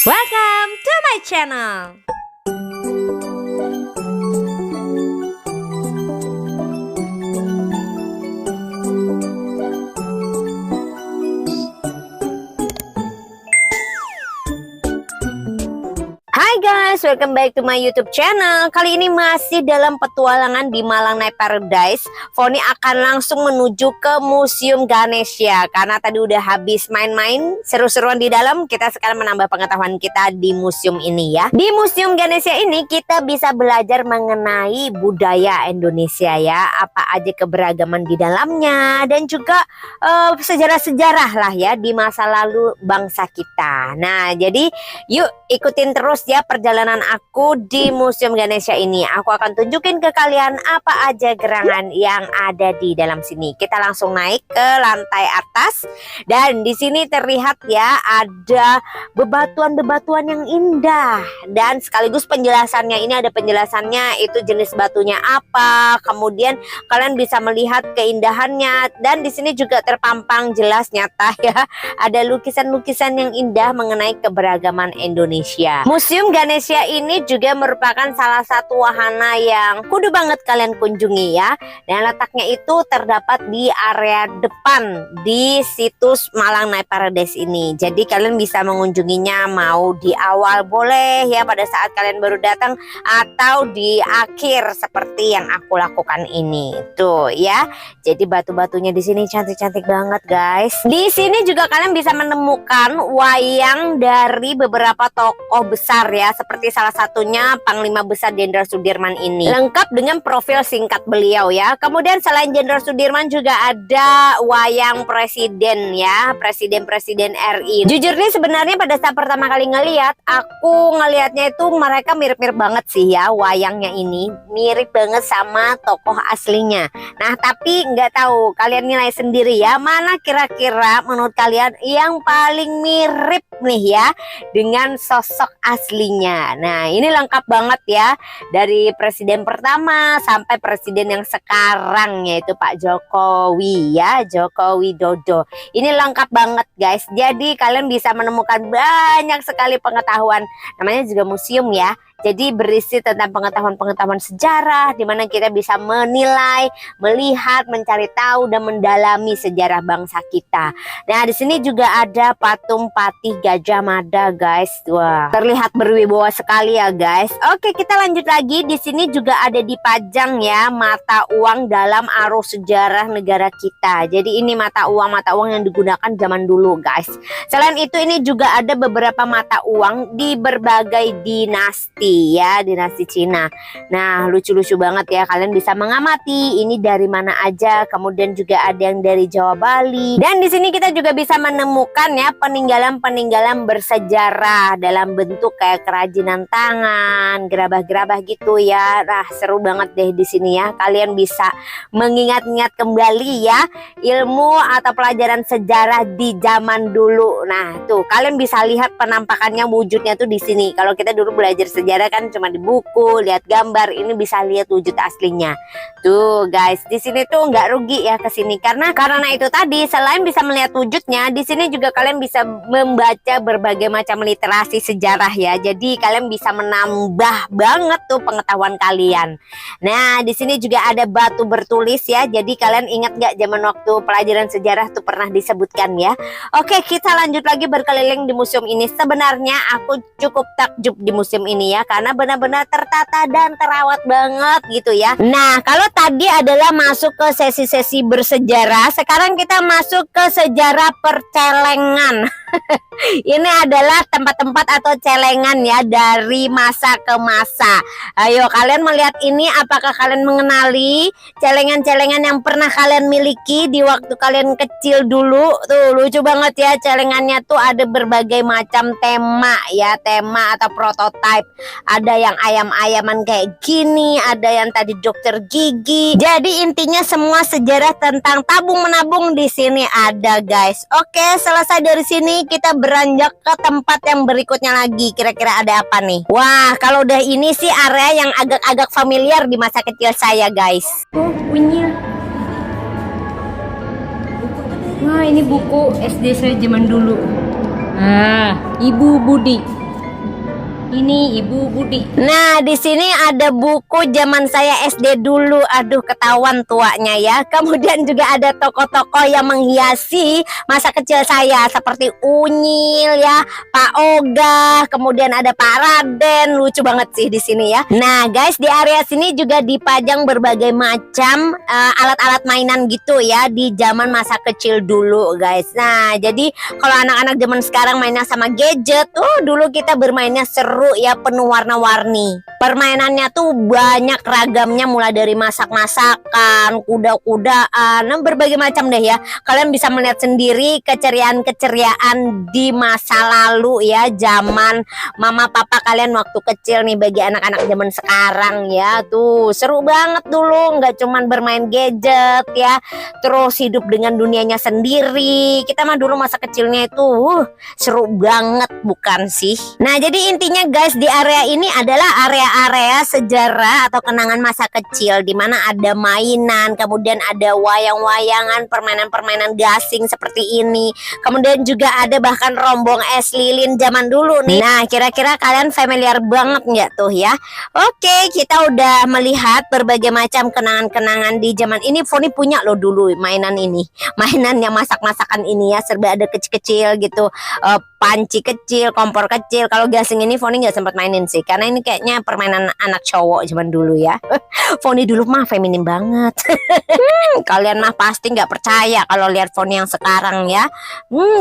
Welcome to my channel. Hai guys, welcome back to my YouTube channel. Kali ini masih dalam petualangan di Malang Night Paradise. Foni akan langsung menuju ke Museum Ganesha karena tadi udah habis main-main seru-seruan di dalam. Kita sekarang menambah pengetahuan kita di museum ini ya. Di Museum Ganesha ini kita bisa belajar mengenai budaya Indonesia ya, apa aja keberagaman di dalamnya dan juga sejarah-sejarah lah ya di masa lalu bangsa kita. Nah, jadi yuk ikutin terus ya perjalanan aku di Museum Ganesha ini. Aku akan tunjukin ke kalian apa aja gerangan yang ada di dalam sini. Kita langsung naik ke lantai atas dan di sini terlihat ya ada bebatuan-bebatuan yang indah dan sekaligus penjelasannya. Ini ada penjelasannya, itu jenis batunya apa, kemudian kalian bisa melihat keindahannya dan di sini juga terpampang jelas nyata ya ada lukisan-lukisan yang indah mengenai keberagaman Indonesia. Museum Ganesha ini juga merupakan salah satu wahana yang kudu banget kalian kunjungi ya. Dan letaknya itu terdapat di area depan di situs Malang Night Paradise ini. Jadi kalian bisa mengunjunginya mau di awal boleh ya pada saat kalian baru datang atau di akhir seperti yang aku lakukan ini. Tuh ya. Jadi batu-batunya di sini cantik-cantik banget guys. Di sini juga kalian bisa menemukan wayang dari beberapa tokoh besar ya, seperti salah satunya Panglima Besar Jenderal Sudirman ini, lengkap dengan profil singkat beliau ya. Kemudian selain Jenderal Sudirman juga ada wayang presiden ya, presiden-presiden RI. Jujur nih sebenarnya pada saat pertama kali ngeliat, aku ngelihatnya itu mereka mirip-mirip banget sih ya, wayangnya ini mirip banget sama tokoh aslinya. Nah tapi nggak tahu kalian nilai sendiri ya, mana kira-kira menurut kalian yang paling mirip nih ya dengan sosok aslinya. Nah ini lengkap banget ya, dari presiden pertama sampai presiden yang sekarang yaitu Pak Jokowi ya, Joko Widodo. Ini lengkap banget guys, jadi kalian bisa menemukan banyak sekali pengetahuan. Namanya juga museum ya, jadi berisi tentang pengetahuan-pengetahuan sejarah di mana kita bisa menilai, melihat, mencari tahu dan mendalami sejarah bangsa kita. Nah, di sini juga ada patung Patih Gajah Mada, guys. Wah, terlihat berwibawa sekali ya, guys. Oke, kita lanjut lagi. Di sini juga ada dipajang ya mata uang dalam arus sejarah negara kita. Jadi ini mata uang yang digunakan zaman dulu, guys. Selain itu ini juga ada beberapa mata uang di berbagai dinasti ya, dinasti Cina. Nah lucu-lucu banget ya, kalian bisa mengamati ini dari mana aja. Kemudian juga ada yang dari Jawa, Bali, dan di sini kita juga bisa menemukan ya peninggalan-peninggalan bersejarah dalam bentuk kayak kerajinan tangan, gerabah-gerabah gitu ya. Nah seru banget deh di sini ya, kalian bisa mengingat-ingat kembali ya ilmu atau pelajaran sejarah di zaman dulu. Nah tuh kalian bisa lihat penampakannya, wujudnya tuh di sini. Kalau kita dulu belajar sejarah kan cuma di buku, lihat gambar, ini bisa lihat wujud aslinya. Tuh guys, di sini tuh nggak rugi ya ke sini karena itu tadi, selain bisa melihat wujudnya, di sini juga kalian bisa membaca berbagai macam literasi sejarah ya. Jadi kalian bisa menambah banget tuh pengetahuan kalian. Nah, di sini juga ada batu bertulis ya. Jadi kalian ingat nggak zaman waktu pelajaran sejarah tuh pernah disebutkan ya. Oke, kita lanjut lagi berkeliling di museum ini. Sebenarnya aku cukup takjub di museum ini ya, karena benar-benar tertata dan terawat banget gitu ya. Nah kalau tadi adalah masuk ke sesi-sesi bersejarah, sekarang kita masuk ke sejarah percelengan. Ini adalah tempat-tempat atau celengan ya dari masa ke masa. Ayo kalian melihat ini, apakah kalian mengenali celengan-celengan yang pernah kalian miliki di waktu kalian kecil dulu? Tuh lucu banget ya, celengannya tuh ada berbagai macam tema ya, tema atau prototype. Ada yang ayam-ayaman kayak gini, ada yang tadi dokter gigi. Jadi intinya semua sejarah tentang tabung menabung di sini ada guys. Oke, selesai dari sini kita beranjak ke tempat yang berikutnya lagi. Kira-kira ada apa nih? Wah, kalau udah ini sih area yang agak-agak familiar di masa kecil saya guys. Oh, punya. Wah, ini buku SD saya zaman dulu. Ibu Budi. Ini Ibu Budi. Nah, di sini ada buku zaman saya SD dulu. Aduh, ketahuan tuanya ya. Kemudian juga ada tokoh-tokoh yang menghiasi masa kecil saya seperti Unyil ya, Pak Oga, kemudian ada Pak Raden. Lucu banget sih di sini ya. Nah, guys, di area sini juga dipajang berbagai macam alat-alat mainan gitu ya di zaman masa kecil dulu, guys. Nah, jadi kalau anak-anak zaman sekarang mainnya sama gadget, dulu kita bermainnya seru ya, penuh warna-warni. Permainannya tuh banyak ragamnya, mulai dari masak-masakan, kuda-kudaan, berbagai macam deh ya. Kalian bisa melihat sendiri keceriaan-keceriaan di masa lalu ya, zaman mama papa kalian waktu kecil nih. Bagi anak-anak zaman sekarang ya, tuh seru banget dulu, nggak cuman bermain gadget ya, terus hidup dengan dunianya sendiri. Kita mah dulu masa kecilnya itu seru banget, bukan sih? Nah, jadi intinya guys, di area ini adalah area-area sejarah atau kenangan masa kecil, di mana ada mainan, kemudian ada wayang-wayangan, permainan-permainan gasing seperti ini. Kemudian juga ada bahkan rombong es lilin zaman dulu nih. Nah, kira-kira kalian familiar banget nggak tuh ya? Oke, kita udah melihat berbagai macam kenangan-kenangan di zaman ini. Foni punya loh dulu mainan ini. Mainan yang masak-masakan ini ya, serba ada kecil-kecil gitu. Panci kecil, kompor kecil. Kalau gasing ini Foni nggak sempat mainin sih, karena ini kayaknya permainan anak cowok zaman dulu ya. Foni dulu mah feminim banget. Kalian mah pasti nggak percaya kalau lihat Foni yang sekarang ya.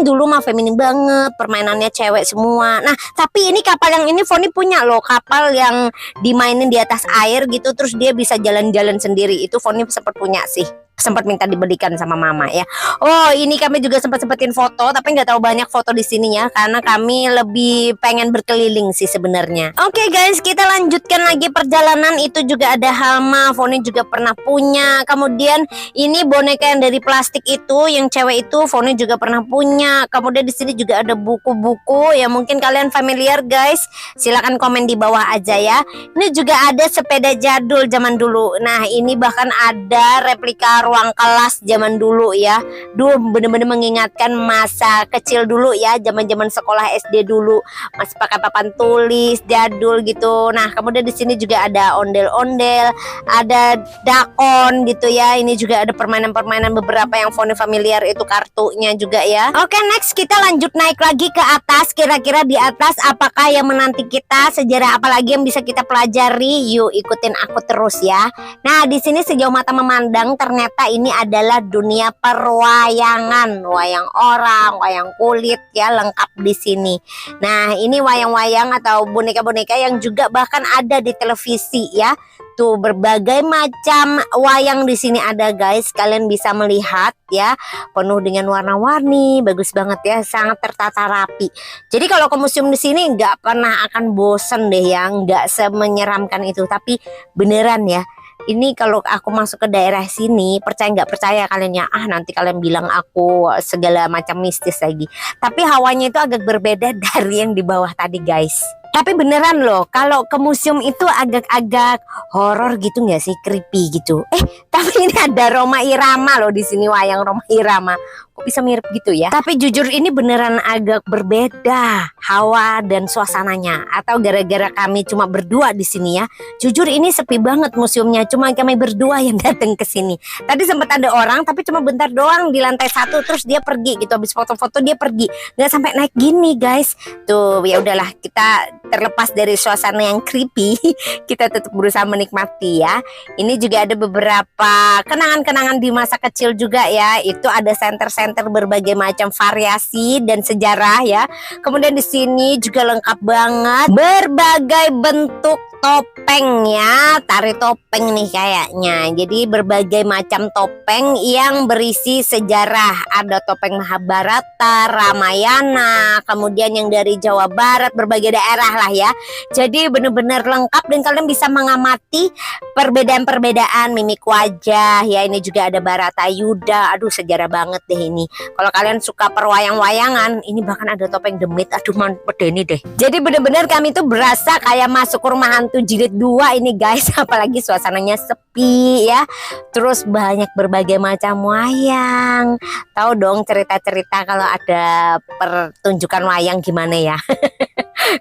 Dulu mah feminim banget, permainannya cewek semua. Nah, tapi ini kapal yang ini Foni punya loh, kapal yang dimainin di atas air gitu, terus dia bisa jalan-jalan sendiri. Itu Foni sempat punya sih, sempat minta dibelikan sama mama ya. Oh, ini kami juga sempetin foto, tapi nggak tahu banyak foto di sini ya, karena kami lebih pengen berkeliling sih sebenarnya. Oke guys, kita lanjutkan lagi perjalanan. Itu juga ada Halma, Foni juga pernah punya. Kemudian ini boneka yang dari plastik itu, yang cewek itu Foni juga pernah punya. Kemudian di sini juga ada buku-buku yang mungkin kalian familiar guys. Silakan komen di bawah aja ya. Ini juga ada sepeda jadul zaman dulu. Nah, ini bahkan ada replika ruang kelas zaman dulu ya. Duh, bener-bener mengingatkan masa kecil dulu ya, zaman-zaman sekolah SD dulu, masih pakai papan tulis jadul gitu. Nah, kemudian di sini juga ada ondel-ondel, ada dakon gitu ya. Ini juga ada permainan-permainan beberapa yang Foni familiar, itu kartunya juga ya. Oke, next kita lanjut naik lagi ke atas. Kira-kira di atas apakah yang menanti kita, sejarah apa lagi yang bisa kita pelajari? Yuk ikutin aku terus ya. Nah, di sini sejauh mata memandang ternyata ini adalah dunia perwayangan, wayang orang, wayang kulit ya, lengkap di sini. Nah, ini wayang-wayang atau boneka-boneka yang juga bahkan ada di televisi ya. Tuh, berbagai macam wayang di sini ada guys. Kalian bisa melihat ya, penuh dengan warna-warni, bagus banget ya, sangat tertata rapi. Jadi kalau ke museum di sini nggak pernah akan bosen deh ya, nggak semenyeramkan itu. Tapi beneran ya, ini kalau aku masuk ke daerah sini, percaya nggak percaya kalian ya, nanti kalian bilang aku segala macam mistis lagi. Tapi hawanya itu agak berbeda dari yang di bawah tadi guys. Tapi beneran loh, kalau ke museum itu agak-agak horor gitu nggak sih, creepy gitu. Tapi ini ada Rhoma Irama loh di sini, wayang Rhoma Irama. Kok bisa mirip gitu ya? Tapi jujur ini beneran agak berbeda hawa dan suasananya. Atau gara-gara kami cuma berdua di sini ya. Jujur ini sepi banget museumnya, cuma kami berdua yang datang ke sini. Tadi sempat ada orang, tapi cuma bentar doang di lantai 1, terus dia pergi gitu. Habis foto-foto dia pergi, nggak sampai naik gini guys. Tuh, ya udahlah, kita terlepas dari suasana yang creepy, kita tetap berusaha menikmati ya. Ini juga ada beberapa kenangan-kenangan di masa kecil juga ya. Itu ada center-center berbagai macam variasi dan sejarah ya. Kemudian di sini juga lengkap banget berbagai bentuk topeng ya, tari topeng nih kayaknya. Jadi berbagai macam topeng yang berisi sejarah. Ada topeng Mahabharata, Ramayana, kemudian yang dari Jawa Barat, berbagai daerah lah ya. Jadi benar-benar lengkap dan kalian bisa mengamati perbedaan-perbedaan mimik wajah ya. Ini juga ada Baratayuda. Aduh, sejarah banget deh ini. Kalau kalian suka perwayang-wayangan, ini bahkan ada topeng demit. Aduh, mantep deh ini deh. Jadi benar-benar kami tuh berasa kayak masuk ke rumah hantu jilid 2 ini guys. Apalagi suasananya sepi ya. Terus banyak berbagai macam wayang. Tahu dong cerita-cerita kalau ada pertunjukan wayang gimana ya.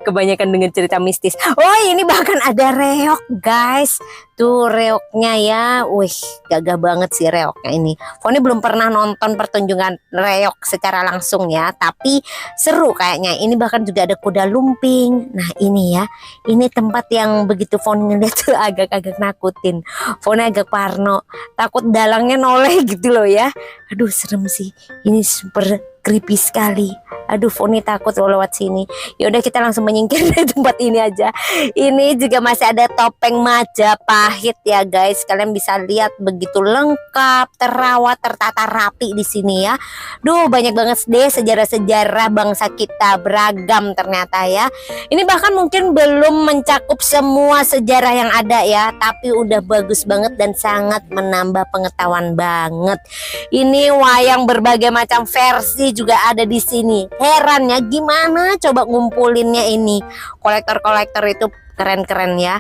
Kebanyakan dengan cerita mistis. Oh, ini bahkan ada reok, guys. Tuh reoknya ya. Wih, gagah banget sih reoknya ini. Foni belum pernah nonton pertunjukan reok secara langsung ya, tapi seru kayaknya. Ini bahkan juga ada kuda lumping. Nah, ini ya. Ini tempat yang begitu Foni ngeliat tuh agak-agak nakutin. Foni agak parno. Takut dalangnya noleh gitu loh ya. Aduh, serem sih. Ini super creepy sekali. Aduh, Foni takut loh lewat sini. Ya udah, kita langsung menyingkir dari tempat ini aja. Ini juga masih ada topeng Majapahit ya guys. Kalian bisa lihat begitu lengkap, terawat, tertata rapi di sini ya. Duh, banyak banget deh sejarah-sejarah bangsa kita, beragam ternyata ya. Ini bahkan mungkin belum mencakup semua sejarah yang ada ya, tapi udah bagus banget dan sangat menambah pengetahuan banget. Ini wayang berbagai macam versi juga ada di sini. Heran ya, gimana coba ngumpulinnya ini. Kolektor-kolektor itu keren-keren ya.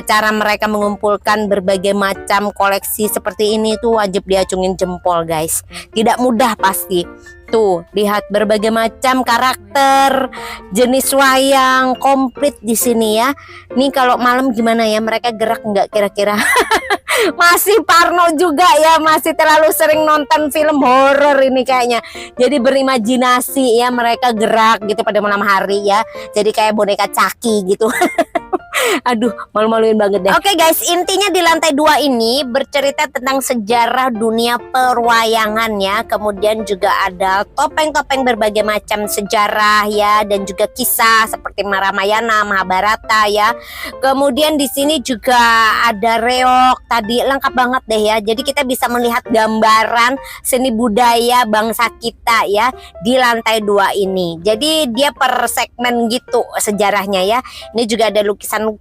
Cara mereka mengumpulkan berbagai macam koleksi seperti ini tuh wajib diacungin jempol guys. Tidak mudah pasti. Tuh, lihat berbagai macam karakter, jenis wayang komplit di sini ya. Nih kalau malam gimana ya, mereka gerak nggak kira-kira? Masih parno juga ya, masih terlalu sering nonton film horor ini kayaknya. Jadi berimajinasi ya, mereka gerak gitu pada malam hari ya. Jadi kayak boneka Chucky gitu. Aduh, malu-maluin banget deh. Oke guys, intinya di lantai 2 ini bercerita tentang sejarah dunia perwayangan ya. Kemudian juga ada topeng-topeng berbagai macam sejarah ya, dan juga kisah seperti Ramayana, Mahabharata ya. Kemudian di sini juga ada reok tadi, lengkap banget deh ya. Jadi kita bisa melihat gambaran seni budaya bangsa kita ya di lantai 2 ini. Jadi dia per segmen gitu sejarahnya ya. Ini juga ada lukisan-lukisan.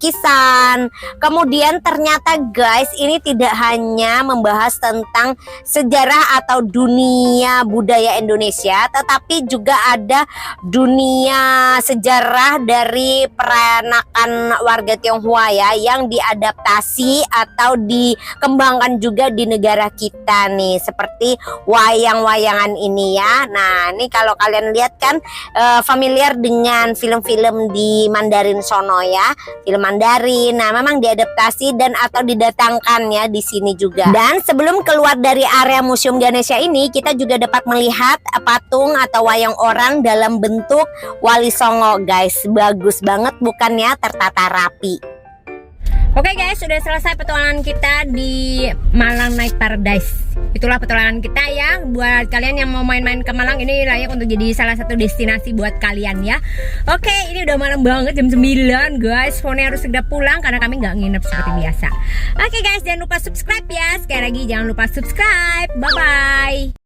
Kemudian ternyata guys, ini tidak hanya membahas tentang sejarah atau dunia budaya Indonesia, tetapi juga ada dunia sejarah dari peranakan warga Tionghoa ya, yang diadaptasi atau dikembangkan juga di negara kita nih, seperti wayang-wayangan ini ya. Nah, ini kalau kalian lihat kan familiar dengan film-film di Mandarin sono ya, film Mandarin. Nah, memang diadaptasi dan atau didatangkan ya di sini juga. Dan sebelum keluar dari area Museum Ganesha ini, kita juga dapat melihat patung atau wayang orang dalam bentuk Wali Songo guys. Bagus banget bukannya, tertata rapi. Oke guys, sudah selesai petualangan kita di Malang Night Paradise. Itulah petualangan kita ya. Buat kalian yang mau main-main ke Malang, ini layak untuk jadi salah satu destinasi buat kalian ya. Oke, ini udah malam banget, jam 9 guys. Foni harus segera pulang karena kami nggak nginep seperti biasa. Oke guys, jangan lupa subscribe ya. Sekali lagi jangan lupa subscribe. Bye-bye.